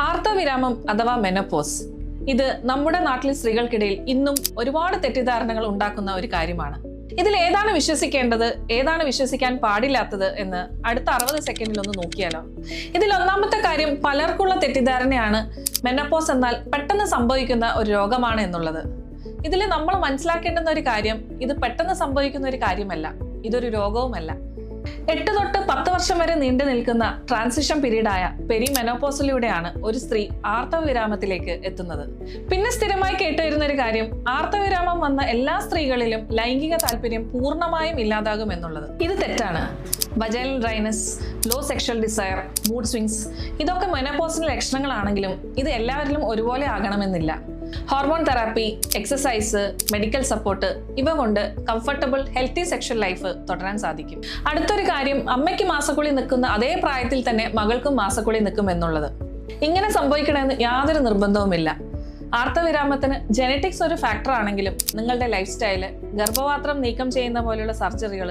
ആർത്തവവിരാമം അഥവാ മെനോപോസ് ഇത് നമ്മുടെ നാട്ടിലെ സ്ത്രീകൾക്കിടയിൽ ഇന്നും ഒരുപാട് തെറ്റിദ്ധാരണകൾ ഉണ്ടാക്കുന്ന ഒരു കാര്യമാണ്. ഇതിൽ ഏതാണ് വിശ്വസിക്കേണ്ടത്, ഏതാണ് വിശ്വസിക്കാൻ പാടില്ലാത്തത് എന്ന് അടുത്ത 60 സെക്കൻഡിൽ ഒന്ന് നോക്കിയാലോ. ഇതിൽ ഒന്നാമത്തെ കാര്യം, പലർക്കുള്ള തെറ്റിദ്ധാരണയാണ് മെനോപോസ് എന്നാൽ പെട്ടെന്ന് സംഭവിക്കുന്ന ഒരു രോഗമാണ് എന്നുള്ളത്. ഇതിൽ നമ്മൾ മനസ്സിലാക്കേണ്ടുന്ന ഒരു കാര്യം, ഇത് പെട്ടെന്ന് സംഭവിക്കുന്ന ഒരു കാര്യമല്ല, ഇതൊരു രോഗവുമല്ല. 8 തൊട്ട് 10 വർഷം വരെ നീണ്ടു നിൽക്കുന്ന ട്രാൻസിഷൻ പീരീഡായ പെരിമെനോപോസിലൂടെയാണ് ഒരു സ്ത്രീ ആർത്തവവിരാമത്തിലേക്ക് എത്തുന്നത്. പിന്നെ സ്ഥിരമായി കേട്ടുവരുന്ന ഒരു കാര്യം, ആർത്തവവിരാമം വന്ന എല്ലാ സ്ത്രീകളിലും ലൈംഗിക താല്പര്യം പൂർണ്ണമായും ഇല്ലാതാകും എന്നുള്ളത്. ഇത് തെറ്റാണ്. Vaginal dryness, low sexual desire, mood swings ഇതൊക്കെ മെനോപോസിന്റെ ലക്ഷണങ്ങളാണെങ്കിലും ഇത് എല്ലാവരിലും ഒരുപോലെ ആകണമെന്നില്ല. Hormone therapy, exercise, medical support ഇവ കൊണ്ട് കംഫർട്ടബിൾ ഹെൽത്തി സെക്ഷൽ ലൈഫ് തുടരാൻ സാധിക്കും. അടുത്തൊരു കാര്യം, അമ്മയ്ക്ക് മാസക്കുളി നിൽക്കുന്ന അതേ പ്രായത്തിൽ തന്നെ മകൾക്കും മാസക്കുളി നിൽക്കും എന്നുള്ളത്. ഇങ്ങനെ സംഭവിക്കണമെന്ന് യാതൊരു നിർബന്ധവുമില്ല. ആർത്തവവിരാമത്തിന് ജെനറ്റിക്സ് ഒരു ഫാക്ടർ ആണെങ്കിലും നിങ്ങളുടെ ലൈഫ് സ്റ്റൈല്, ഗർഭപാത്രം നീക്കം ചെയ്യുന്ന പോലെയുള്ള സർജറികൾ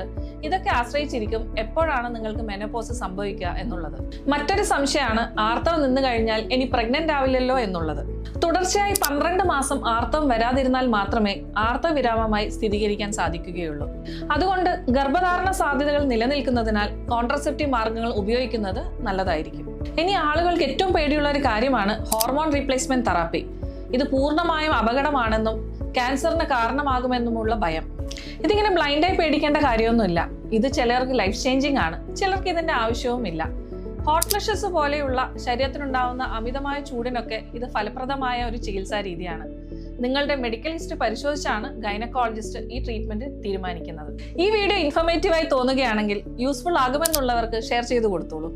ഇതൊക്കെ ആശ്രയിച്ചിരിക്കും എപ്പോഴാണ് നിങ്ങൾക്ക് മെനോപോസ് സംഭവിക്കുക എന്നുള്ളത്. മറ്റൊരു സംശയമാണ് ആർത്തവം നിന്ന് കഴിഞ്ഞാൽ ഇനി പ്രഗ്നന്റ് ആവില്ലല്ലോ എന്നുള്ളത്. തുടർച്ചയായി 12 മാസം ആർത്തവം വരാതിരുന്നാൽ മാത്രമേ ആർത്തവവിരാമമായി സ്ഥിരീകരിക്കാൻ സാധിക്കുകയുള്ളൂ. അതുകൊണ്ട് ഗർഭധാരണ സാധ്യതകൾ നിലനിൽക്കുന്നതിനാൽ കോൺട്രസെപ്റ്റീവ് മാർഗങ്ങൾ ഉപയോഗിക്കുന്നത് നല്ലതായിരിക്കും. ഇനി ആളുകൾക്ക് ഏറ്റവും പേടിയുള്ള ഒരു കാര്യമാണ് ഹോർമോൺ റീപ്ലേസ്മെന്റ് തെറാപ്പി. ഇത് പൂർണ്ണമായും അപകടമാണെന്നും ക്യാൻസറിന് കാരണമാകുമെന്നുമുള്ള ഭയം. ഇതിങ്ങനെ ബ്ലൈൻഡായി പേടിക്കേണ്ട കാര്യമൊന്നുമില്ല. ഇത് ചിലർക്ക് ലൈഫ് ചേഞ്ചിങ് ആണ്, ചിലർക്ക് ഇതിന്റെ ആവശ്യവുമില്ല. ഹോട്ട് ഫ്ലഷസ് പോലെയുള്ള ശരീരത്തിനുണ്ടാവുന്ന അമിതമായ ചൂടിനൊക്കെ ഇത് ഫലപ്രദമായ ഒരു ചികിത്സാ രീതിയാണ്. നിങ്ങളുടെ മെഡിക്കൽ ഹിസ്റ്ററി പരിശോധിച്ചാണ് ഗൈനക്കോളജിസ്റ്റ് ഈ ട്രീറ്റ്മെന്റ് തീരുമാനിക്കുന്നത്. ഈ വീഡിയോ ഇൻഫോർമേറ്റീവായി തോന്നുകയാണെങ്കിൽ യൂസ്ഫുൾ ആകുമെന്നുള്ളവർക്ക് ഷെയർ ചെയ്ത് കൊടുത്തോളൂ.